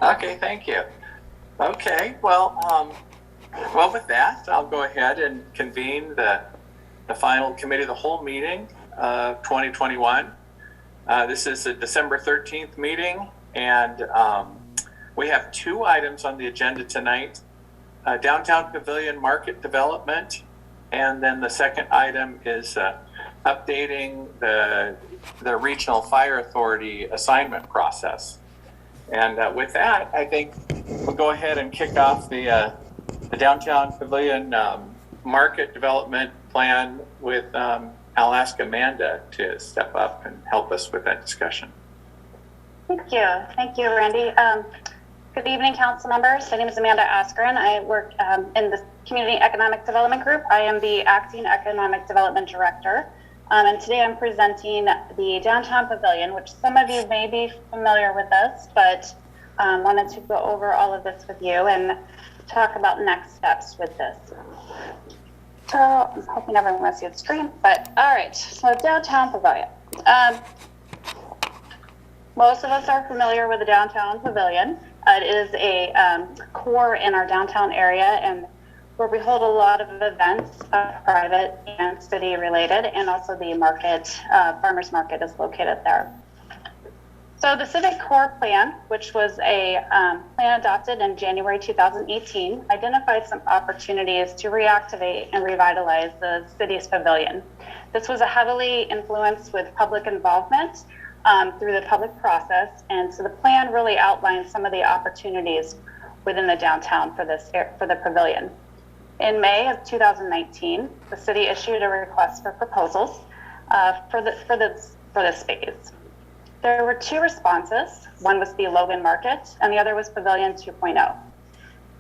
Okay, thank you. Okay, well, with that, I'll go ahead and convene the final committee of the whole meeting of 2021. This is the December 13th meeting, and we have two items on the agenda tonight. Downtown Pavilion market development, and then the second item is updating the Regional Fire Authority assignment process. And with that, I think we'll go ahead and kick off the Downtown Pavilion market development plan with, I'll ask Amanda to step up and help us with that discussion. Thank you, Randy. Good evening, council members. My name is Amanda Askren. I work in the Community Economic Development Group. I am the Acting Economic Development Director. And today I'm presenting the Downtown Pavilion, which some of you may be familiar with this, but wanted to go over all of this with you and talk about next steps with this. So I'm hoping everyone will see the screen, but all right, so Downtown Pavilion. Most of us are familiar with the Downtown Pavilion. It is a core in our downtown area and where we hold a lot of events, private and city related, and also the market, farmers market is located there. So the Civic Core Plan, which was a plan adopted in January 2018, identified some opportunities to reactivate and revitalize the city's pavilion. This was a heavily influenced with public involvement through the public process, and so the plan really outlined some of the opportunities within the downtown for the pavilion. In May of 2019, the city issued a request for proposals for this space. There were two responses. One was the Logan Market, and the other was Pavilion 2.0.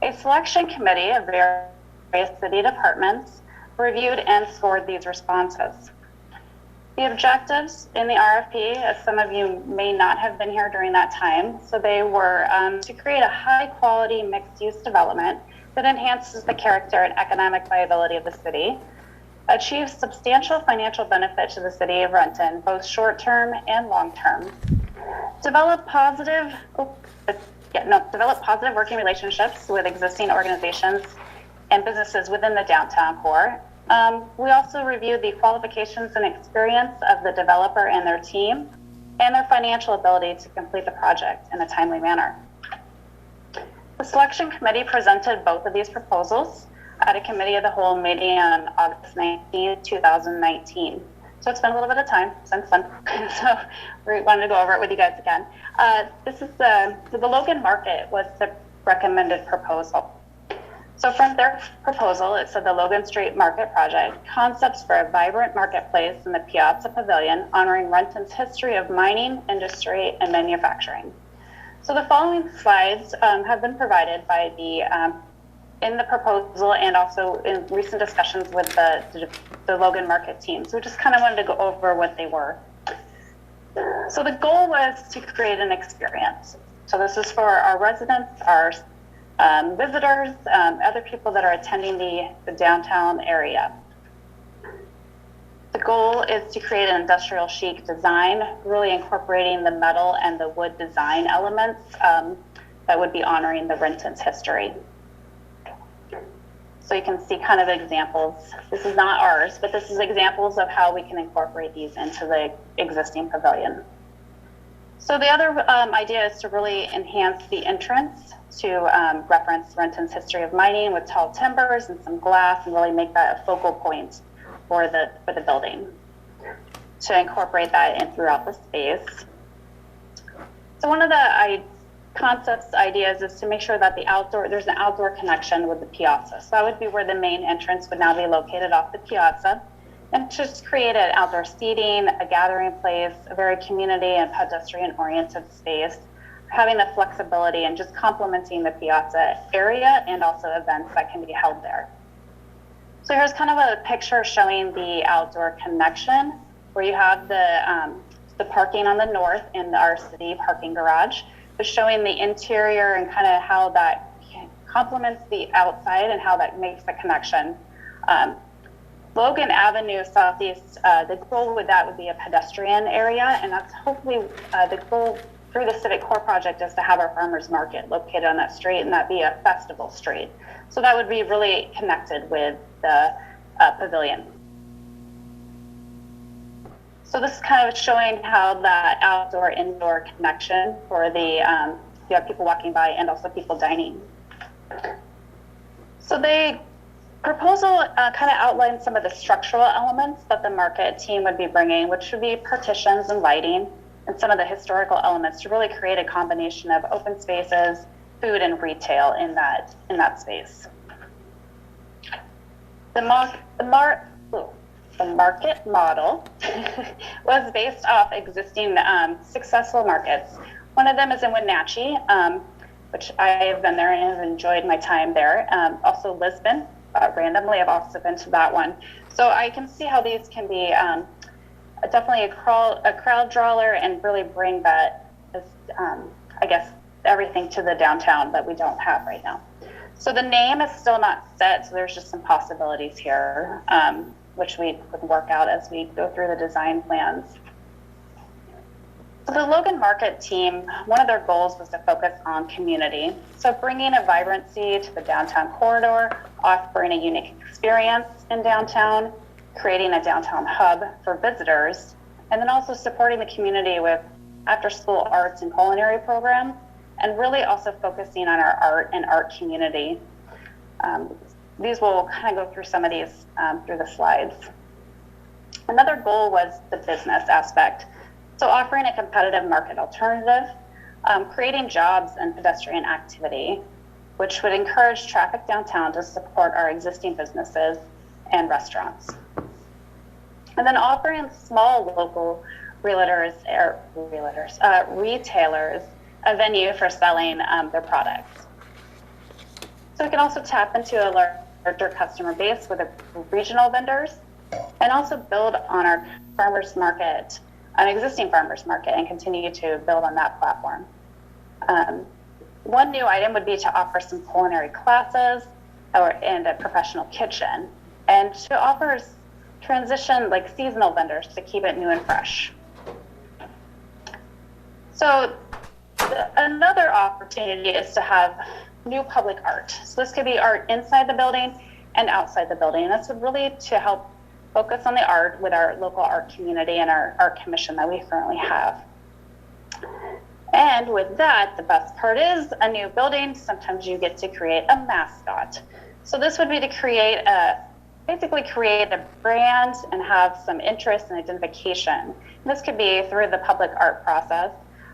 A selection committee of various city departments reviewed and scored these responses. The objectives in the RFP, as some of you may not have been here during that time, so they were to create a high-quality mixed-use development that enhances the character and economic viability of the city, achieve substantial financial benefit to the city of Renton, both short-term and long-term, develop positive working relationships with existing organizations and businesses within the downtown core. We also reviewed the qualifications and experience of the developer and their team and their financial ability to complete the project in a timely manner. The selection committee presented both of these proposals at a committee of the whole meeting on August 19, 2019. So it's been a little bit of time since then. So we wanted to go over it with you guys again. This is the Logan Market was the recommended proposal. So from their proposal, it said the Logan Street Market Project, concepts for a vibrant marketplace in the Piazza Pavilion, honoring Renton's history of mining, industry, and manufacturing. So the following slides have been provided by in the proposal and also in recent discussions with the Logan Market team. So we just kind of wanted to go over what they were. So the goal was to create an experience. So this is for our residents, our visitors, other people that are attending the downtown area. The goal is to create an industrial chic design, really incorporating the metal and the wood design elements that would be honoring the Renton's history. So you can see kind of examples. This is not ours, but this is examples of how we can incorporate these into the existing pavilion. So the other idea is to really enhance the entrance to reference Renton's history of mining with tall timbers and some glass and really make that a focal point for the building to incorporate that in throughout the space. So one of the ideas is to make sure that there's an outdoor connection with the piazza. So that would be where the main entrance would now be located off the piazza, and just create an outdoor seating, a gathering place, a very community and pedestrian oriented space, having the flexibility and just complementing the piazza area and also events that can be held there. So here's kind of a picture showing the outdoor connection where you have the parking on the north in our city parking garage, but showing the interior and kind of how that complements the outside and how that makes the connection. Logan Avenue Southeast, the goal with that would be a pedestrian area, and that's hopefully the goal through the Civic Core project is to have our farmers market located on that street, and that be a festival street. So that would be really connected with the pavilion. So this is kind of showing how that outdoor-indoor connection for the, you have people walking by and also people dining. So the proposal kind of outlines some of the structural elements that the market team would be bringing, which would be partitions and lighting, and some of the historical elements to really create a combination of open spaces, food, and retail in that space. The market model was based off existing successful markets. One of them is in Wenatchee, which I have been there and have enjoyed my time there. Also Lisbon, randomly, I've also been to that one. So I can see how these can be definitely a crowd drawer and really bring that, I guess, everything to the downtown that we don't have right now. So the name is still not set, so there's just some possibilities here, which we would work out as we go through the design plans. So the Logan Market team, one of their goals was to focus on community. So bringing a vibrancy to the downtown corridor, offering a unique experience in downtown, creating a downtown hub for visitors, and then also supporting the community with after-school arts and culinary programs, and really also focusing on our art and art community. These will kind of go through some of these through the slides. Another goal was the business aspect. So offering a competitive market alternative, creating jobs and pedestrian activity, which would encourage traffic downtown to support our existing businesses and restaurants. And then offering small local retailers a venue for selling their products. So we can also tap into a larger customer base with regional vendors, and also build on our farmers market, an existing farmers market, and continue to build on that platform. One new item would be to offer some culinary classes and a professional kitchen, and to offer transition like seasonal vendors to keep it new and fresh. So another opportunity is to have new public art. So this could be art inside the building and outside the building. And this would really to help focus on the art with our local art community and our art commission that we currently have. And with that, the best part is a new building. Sometimes you get to create a mascot. So this would be to basically create a brand and have some interest and identification. And this could be through the public art process.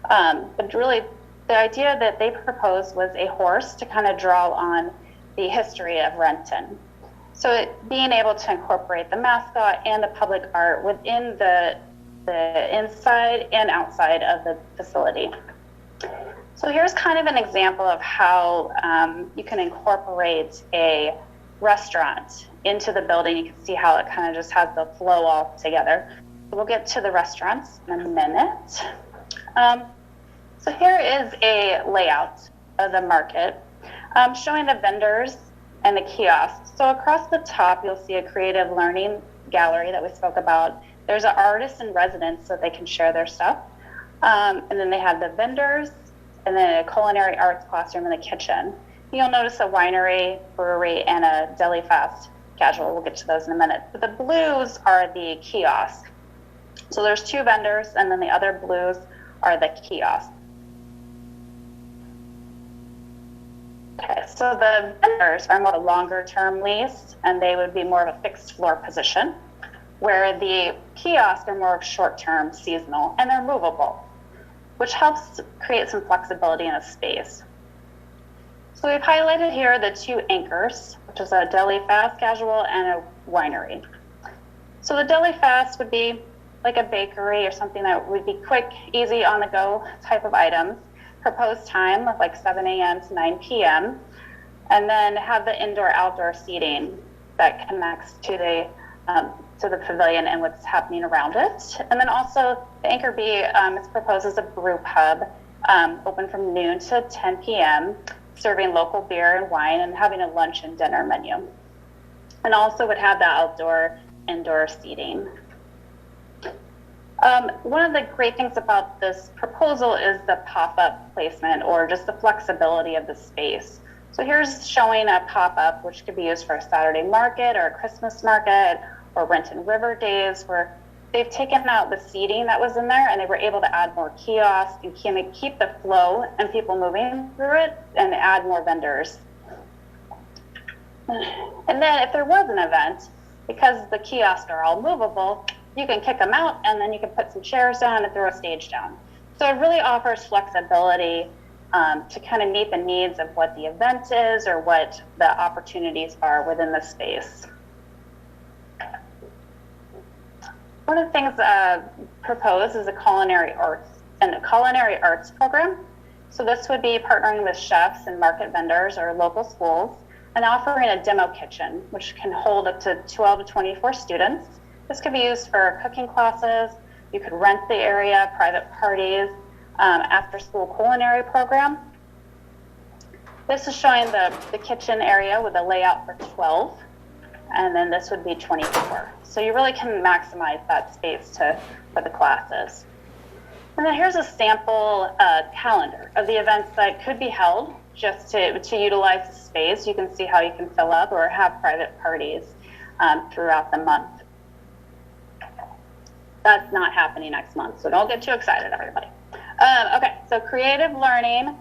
But really, the idea that they proposed was a horse to kind of draw on the history of Renton. So being able to incorporate the mascot and the public art within the inside and outside of the facility. So here's kind of an example of how you can incorporate a restaurant into the building. You can see how it kind of just has the flow all together. We'll get to the restaurants in a minute. So here is a layout of the market showing the vendors and the kiosks. So across the top, you'll see a creative learning gallery that we spoke about. There's an artist in residence so they can share their stuff. And then they have the vendors, and then a culinary arts classroom in the kitchen. You'll notice a winery, brewery, and a deli fast casual. We'll get to those in a minute. But the blues are the kiosks. So there's two vendors, and then the other blues are the kiosks. Okay, so the vendors are more longer-term lease, and they would be more of a fixed floor position, where the kiosks are more of short-term, seasonal, and they're movable, which helps create some flexibility in a space. So we've highlighted here the two anchors, which is a deli fast casual and a winery. So the deli fast would be like a bakery or something that would be quick, easy, on-the-go type of items. Proposed time of like 7 a.m. to 9 p.m. And then have the indoor-outdoor seating that connects to the pavilion and what's happening around it. And then also the Anchor B is proposed as a brew pub, open from noon to 10 p.m., serving local beer and wine and having a lunch and dinner menu. And also would have the outdoor-indoor seating. One of the great things about this proposal is the pop-up placement or just the flexibility of the space. So here's showing a pop-up which could be used for a Saturday market or a Christmas market or Renton River Days, where they've taken out the seating that was in there and they were able to add more kiosks and keep the flow and people moving through it and add more vendors. And then if there was an event, because the kiosks are all movable, you can kick them out and then you can put some chairs down and throw a stage down. So it really offers flexibility to kind of meet the needs of what the event is or what the opportunities are within the space. One of the things proposed is a culinary arts program. So this would be partnering with chefs and market vendors or local schools and offering a demo kitchen, which can hold up to 12 to 24 students. This could be used for cooking classes. You could rent the area, private parties, after school culinary program. This is showing the kitchen area with a layout for 12, and then this would be 24. So you really can maximize that space for the classes. And then here's a sample calendar of the events that could be held just to utilize the space. You can see how you can fill up or have private parties throughout the month. That's not happening next month, so don't get too excited, everybody. Okay, so creative learning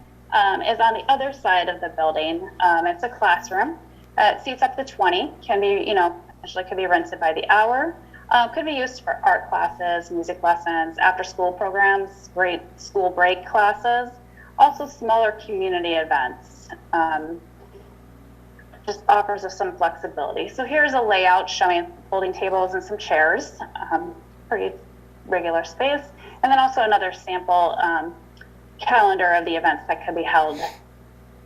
is on the other side of the building. It's a classroom. It seats up to 20, can be, potentially could be rented by the hour. Could be used for art classes, music lessons, after school programs, great school break classes, also smaller community events. Just offers us some flexibility. So here's a layout showing folding tables and some chairs, pretty regular space. And then also another sample calendar of the events that could be held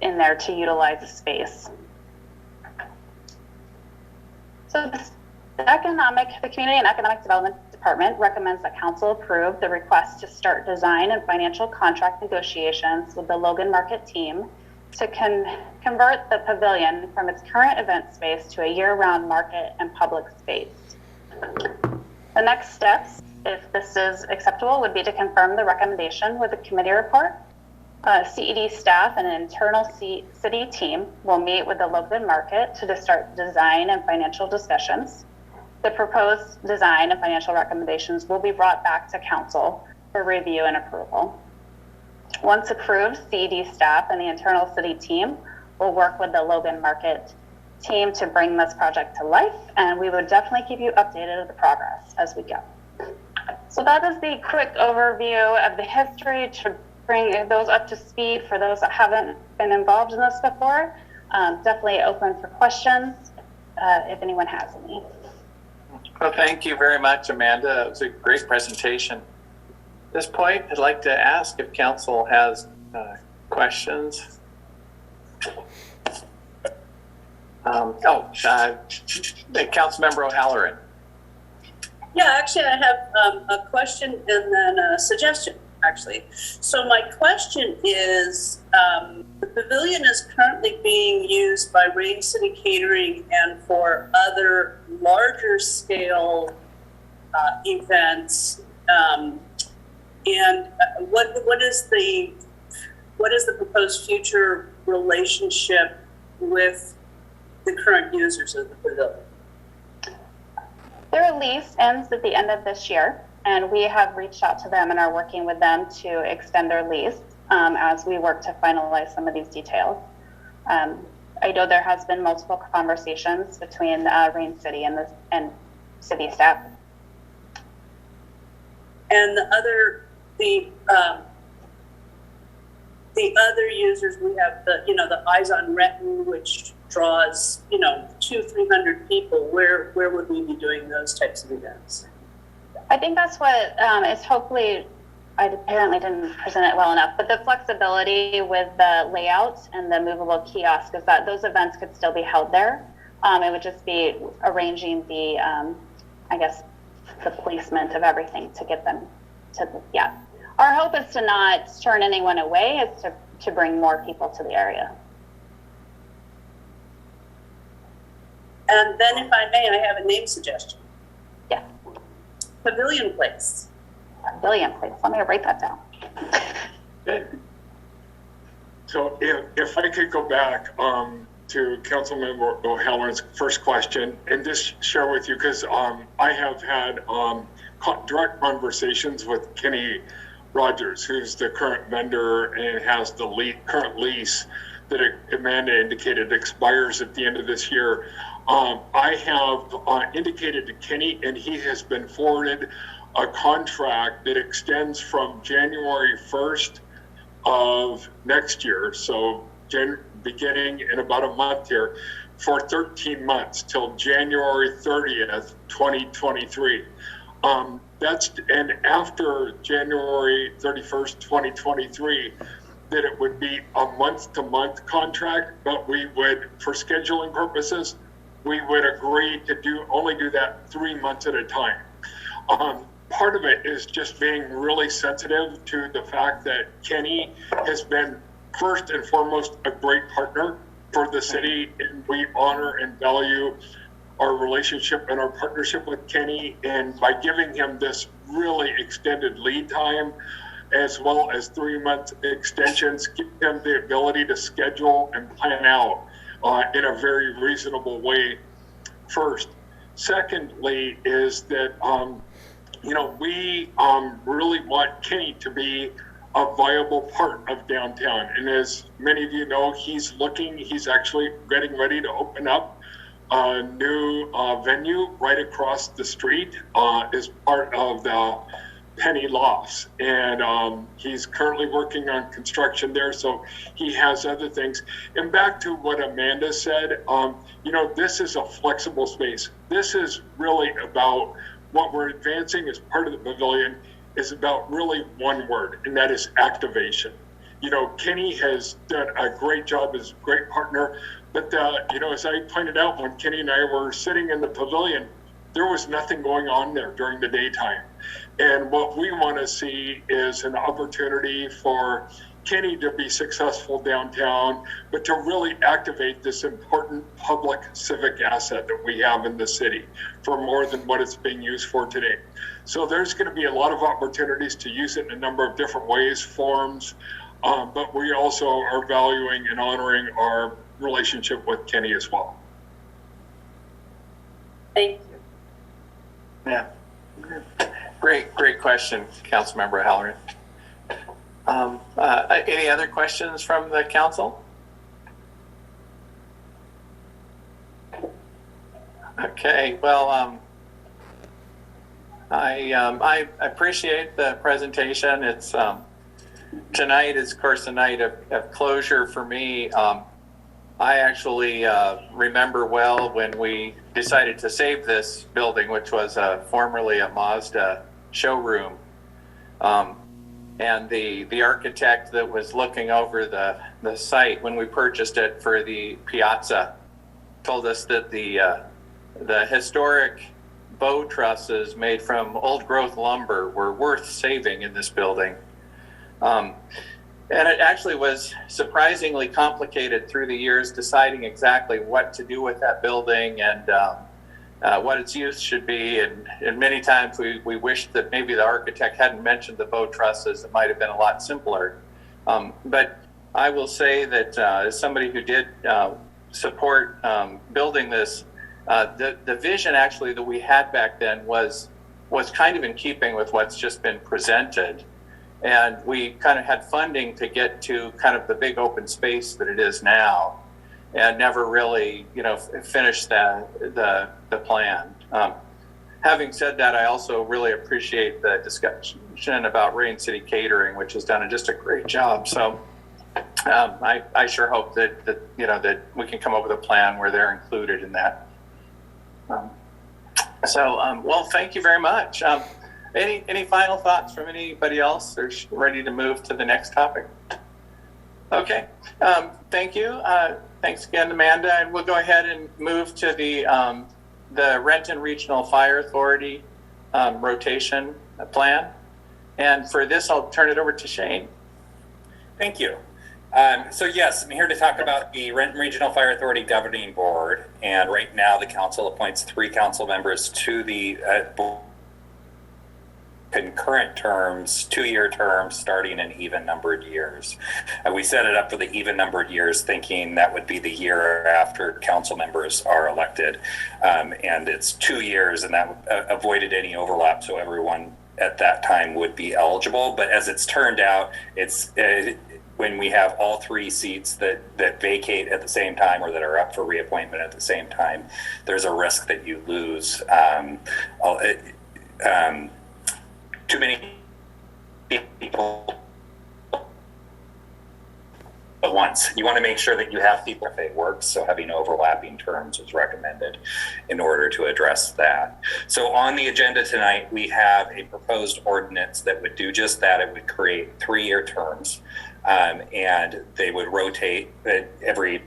in there to utilize the space. So the Community and Economic Development Department recommends that Council approve the request to start design and financial contract negotiations with the Logan Market team to convert the pavilion from its current event space to a year-round market and public space. The next steps, if this is acceptable, would be to confirm the recommendation with the committee report. CED staff and an internal city team will meet with the Logan Market to start design and financial discussions. The proposed design and financial recommendations will be brought back to Council for review and approval. Once approved, CED staff and the internal city team will work with the Logan Market team to bring this project to life, and we would definitely keep you updated of the progress as we go. So that is the quick overview of the history to bring those up to speed for those that haven't been involved in this before. Definitely open for questions if anyone has any. Well, thank you very much, Amanda. It was a great presentation. At this point, I'd like to ask if Council has questions. Councilmember O'Halloran. Yeah, actually, I have a question and then a suggestion, actually. So my question is, the pavilion is currently being used by Renton City Catering and for other larger scale events. And what is the proposed future relationship with the current users of the pavilion? Their lease ends at the end of this year, and we have reached out to them and are working with them to extend their lease as we work to finalize some of these details. I know there has been multiple conversations between Renton City and city staff. And the other users, we have the Eyes on Renton, which draws 200-300 people. Where would we be doing those types of events? I think that's what is hopefully, I apparently didn't present it well enough, but the flexibility with the layout and the movable kiosk is that those events could still be held there. It would just be arranging the, the placement of everything to get them to Our hope is to not turn anyone away, is to bring more people to the area. And then if I may, I have a name suggestion. Yeah. Pavilion Place. Pavilion, please. Let me write that down. Good. So if I could go back to Councilmember O'Halloran's first question and just share with you, because I have had direct conversations with Kenny Rogers, who's the current vendor and has the current lease that Amanda indicated expires at the end of this year. I have indicated to Kenny, and he has been forwarded a contract that extends from January 1st of next year, so beginning in about a month here, for 13 months till January 30th, 2023. And after January 31st, 2023, that it would be a month-to-month contract, but we would, for scheduling purposes, we would agree to only do that 3 months at a time. Part of it is just being really sensitive to the fact that Kenny has been first and foremost a great partner for the city, and we honor and value our relationship and our partnership with Kenny. And by giving him this really extended lead time, as well as 3 month extensions, give him the ability to schedule and plan out in a very reasonable way first. Secondly is that, we really want Kenny to be a viable part of downtown. And as many of you know, he's actually getting ready to open up a new venue right across the street as part of the Penny Lofts. And he's currently working on construction there, so he has other things. And back to what Amanda said, this is a flexible space. This is really about what we're advancing as part of the pavilion is about really one word, and that is activation. Kenny has done a great job as a great partner, but as I pointed out, when Kenny and I were sitting in the pavilion, there was nothing going on there during the daytime. And what we want to see is an opportunity for Kenny to be successful downtown, but to really activate this important public civic asset that we have in the city for more than what it's being used for today. So there's going to be a lot of opportunities to use it in a number of different ways, forms, but we also are valuing and honoring our relationship with Kenny as well. Thank you. Yeah. Great question, Councilmember Halloran. Any other questions from the council? Okay, well, I appreciate the presentation. It's tonight is, of course, a night of closure for me. I actually remember well when we decided to save this building, which was formerly a Mazda showroom. And the architect that was looking over the site when we purchased it for the piazza told us that the historic bow trusses made from old growth lumber were worth saving in this building. And it actually was surprisingly complicated through the years deciding exactly what to do with that building and what its use should be. And many times we wished that maybe the architect hadn't mentioned the bow trusses. It might have been a lot simpler. But I will say that as somebody who did support building this, the vision actually that we had back then was kind of in keeping with what's just been presented. And we kind of had funding to get to kind of the big open space that it is now, and never really, finished the plan. Having said that, I also really appreciate the discussion about Rain City Catering, which has done just a great job. So I sure hope that we can come up with a plan where they're included in that. Well, thank you very much. Any final thoughts from anybody else? Or ready to move to the next topic? Okay. Thank you. Thanks again, Amanda. And we'll go ahead and move to the Renton Regional Fire Authority rotation plan. And for this, I'll turn it over to Shane. Thank you. So yes, I'm here to talk about the Renton Regional Fire Authority Governing Board. And right now, the council appoints 3 council members to the board. concurrent terms, 2-year terms, starting in even numbered years. We set it up for the even numbered years, thinking that would be the year after council members are elected. And it's 2 years, and that avoided any overlap, so everyone at that time would be eligible. But as it's turned out, it's when we have all 3 seats that vacate at the same time or that are up for reappointment at the same time, there's a risk that you lose too many people at once. You want to make sure that you have people if it works, so having overlapping terms is recommended in order to address that. So on the agenda tonight, we have a proposed ordinance that would do just that. It would create 3-year terms, and they would rotate every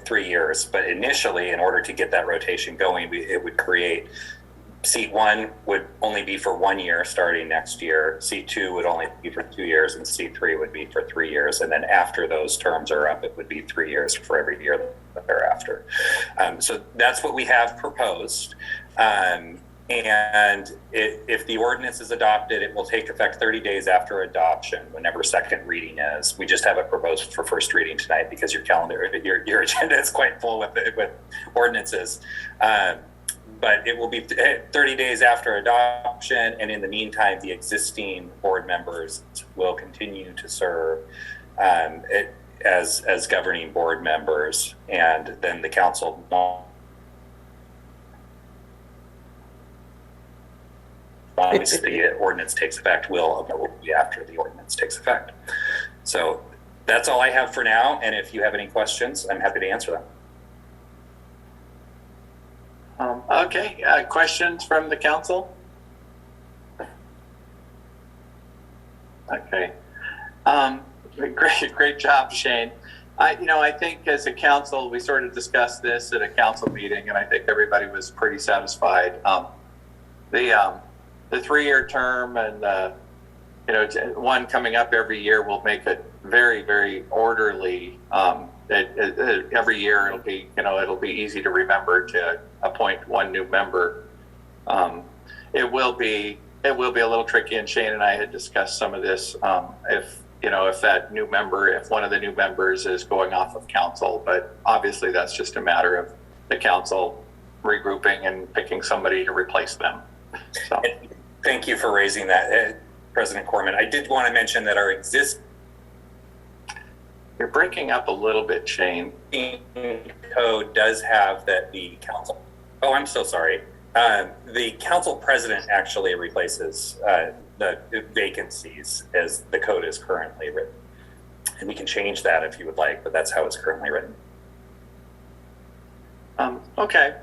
3 years. But initially, in order to get that rotation going, it would create seat 1 would only be for 1 year starting next year. Seat 2 would only be for 2 years, and seat 3 would be for 3 years. And then after those terms are up, it would be 3 years for every year thereafter. So that's what we have proposed. And if the ordinance is adopted, it will take effect 30 days after adoption, whenever second reading is. We just have it proposed for first reading tonight because your agenda is quite full with ordinances. But it will be 30 days after adoption, and in the meantime, the existing board members will continue to serve as governing board members, and then the council once the ordinance takes effect will be after the ordinance takes effect. So that's all I have for now, and if you have any questions, I'm happy to answer them. Okay, questions from the council? Okay, great job, Shane. I think as a council, we sort of discussed this at a council meeting, and I think everybody was pretty satisfied. The 3-year term and one coming up every year will make it very, very orderly. Every year it'll be easy to remember to appoint one new member. It will be a little tricky, and Shane and I had discussed some of this. If one of the new members is going off of council, but obviously that's just a matter of the council regrouping and picking somebody to replace them. So. Thank you for raising that, President Corman. I did want to mention that our existing You're breaking up a little bit, Shane. Code does have that the council. Oh, I'm so sorry. The council president actually replaces the vacancies as the code is currently written. And we can change that if you would like, but that's how it's currently written. Okay.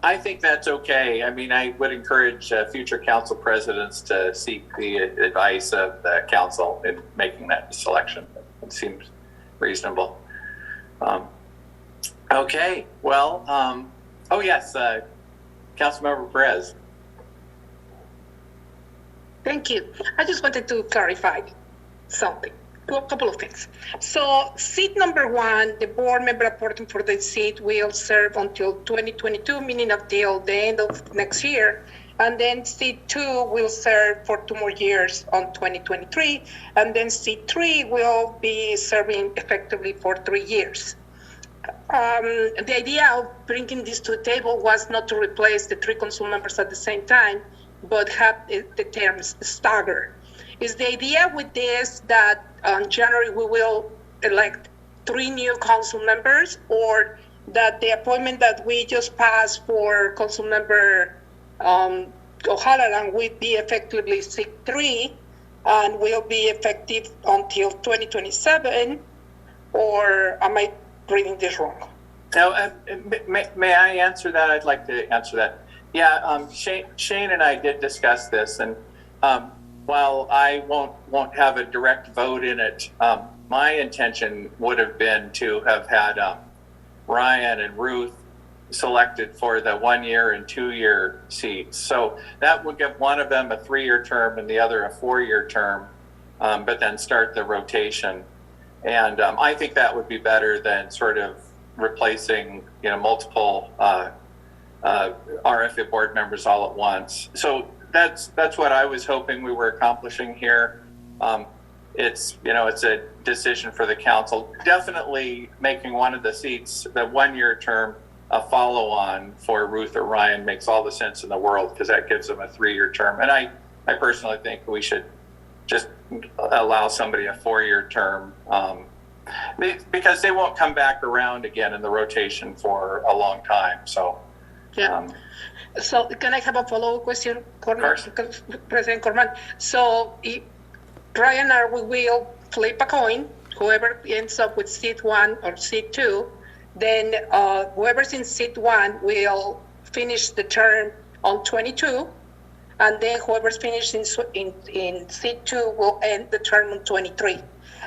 I think that's okay. I mean, I would encourage future council presidents to seek the advice of the council in making that selection. It seems reasonable. Okay, well, yes, Councilmember Perez. Thank you. I just wanted to clarify something, a couple of things. So seat number 1, the board member appointed for the seat will serve until 2022, meaning until the end of next year. And then seat 2 will serve for 2 more years on 2023. And then seat 3 will be serving effectively for 3 years. The idea of bringing this to the table was not to replace the 3 council members at the same time, but have the terms staggered. Is the idea with this that in January we will elect 3 new council members, or that the appointment that we just passed for council member O'Halloran will be effectively seat 3 and will be effective until 2027, or am I reading this wrong? Now, may I answer that? I'd like to answer that. Yeah, Shane and I did discuss this, and while I won't have a direct vote in it, my intention would have been to have had Ryan and Ruth selected for the 1-year and 2-year seats. So that would give one of them a 3-year term and the other a 4-year term, but then start the rotation. And I think that would be better than sort of replacing, multiple RFA board members all at once. So that's what I was hoping we were accomplishing here. It's a decision for the council. Definitely making one of the seats, the 1-year term, a follow-on for Ruth or Ryan makes all the sense in the world, because that gives them a 3-year term. And I personally think we should just allow somebody a 4-year term, because they won't come back around again in the rotation for a long time. So, So can I have a follow-up question, President Corman? So Ryan and we will flip a coin. Whoever ends up with seat 1 or seat 2, then whoever's in seat 1 will finish the term on 22, and then whoever's finished in seat 2 will end the term on 23.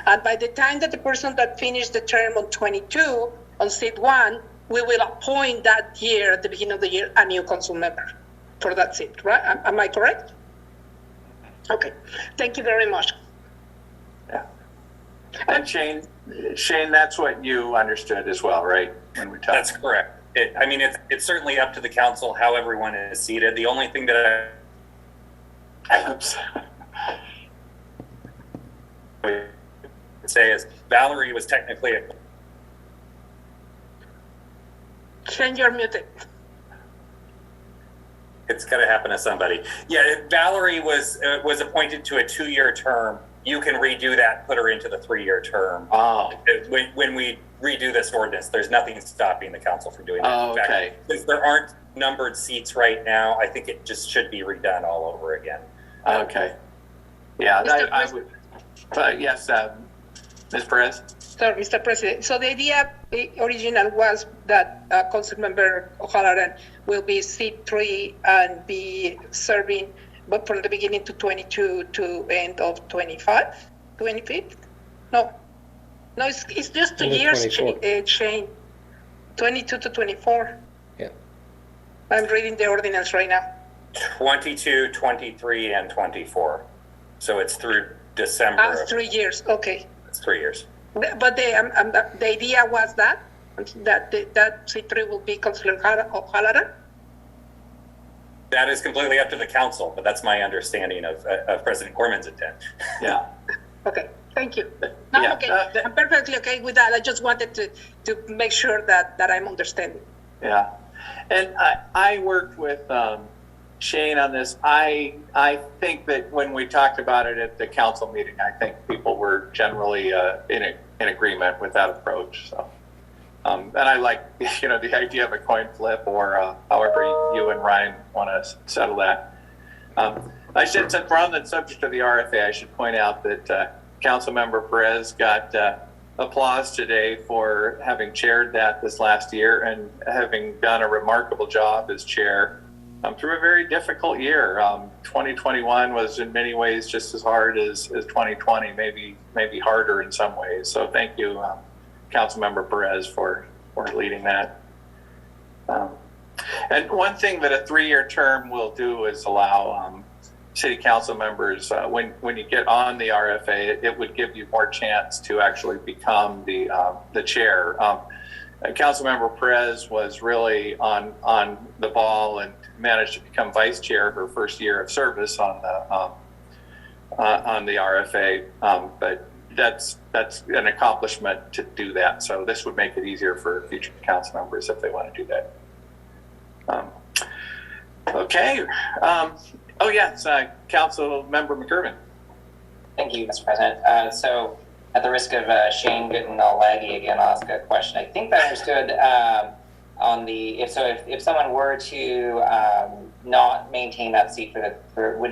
And by the time that the person that finished the term on 22 on seat 1, we will appoint that year, at the beginning of the year, a new council member for that seat, right? Am I correct? Okay, thank you very much. Yeah. And Shane, that's what you understood as well, right? When we talked. That's correct. It's certainly up to the council how everyone is seated. The only thing that I would say is Valerie was technically Shane, you're muted. It's going to happen to somebody. Yeah, if Valerie was appointed to a 2-year term, you can redo that, put her into the 3-year term. Oh. When we redo this ordinance, there's nothing stopping the council from doing that. Oh, okay. Because there aren't numbered seats right now, I think it just should be redone all over again. Okay. Yeah, I would. Yes, Ms. Perez? Sorry, Mr. President. So the idea original was that Councilmember O'Halloran will be seat 3 and be serving, but from the beginning to 22 to end of 25, 25th? No, it's just 2 years, Shane. 22 to 24. Yeah. I'm reading the ordinance right now. 22, 23, and 24. So it's through December. 3 years, okay. It's 3 years. But the idea was that C3 will be Councilor O'Halloran? That is completely up to the council, but that's my understanding of President Corman's intent. Yeah. Okay, thank you. No, Yeah, okay, I'm perfectly okay with that. I just wanted to make sure that I'm understanding. Yeah. And I worked with Shane on this. I think that when we talked about it at the council meeting, I think people were generally in agreement with that approach. So, and I like the idea of a coin flip, or however you and Ryan want to settle that. I should, since we're on the subject of the RFA, I should point out that Councilmember Perez got applause today for having chaired that this last year and having done a remarkable job as chair through a very difficult year. 2021 was in many ways just as hard as 2020, maybe harder in some ways. So thank you, Councilmember Perez, for leading that. And one thing that a 3-year term will do is allow city council members, when you get on the RFA, it would give you more chance to actually become the chair. Councilmember Perez was really on the ball and managed to become vice chair her first year of service on the RFA. But that's an accomplishment to do that. So this would make it easier for future council members if they want to do that. Okay. Oh yes, Council Member McGurven. Thank you, Mr. President. So at the risk of Shane getting all laggy again, I'll ask a question. I think I understood on the, if someone were to not maintain that seat would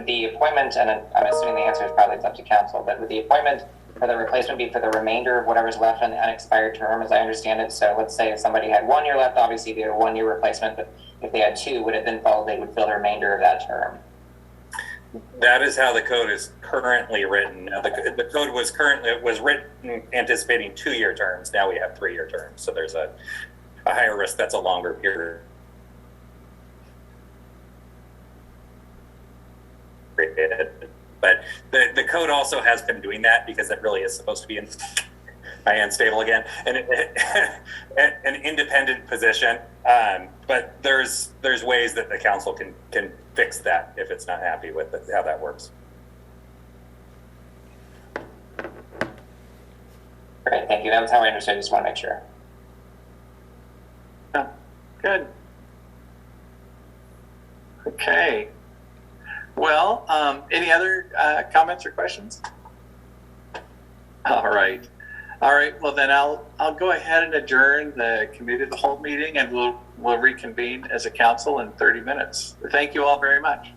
the appointment, and I'm assuming the answer is probably it's up to council, but would the appointment for the replacement be for the remainder of whatever's left on the unexpired term, as I understand it? So let's say if somebody had 1 year left, obviously they're 1 year replacement, but if they had 2, would it then follow they would fill the remainder of that term? That is how the code is currently written. The code was written anticipating 2-year terms. Now we have 3-year terms. So there's a higher risk. That's a longer period. But the code also has been doing that because it really is supposed to be in my hand's stable again, and an independent position. But there's ways that the council can fix that if it's not happy with how that works. Great, thank you. That was how I understood. Just want to make sure. Yeah, good. Okay. Well, any other comments or questions? All right. All right. Well, then I'll go ahead and adjourn the committee of the whole meeting, and we'll reconvene as a council in 30 minutes. Thank you all very much.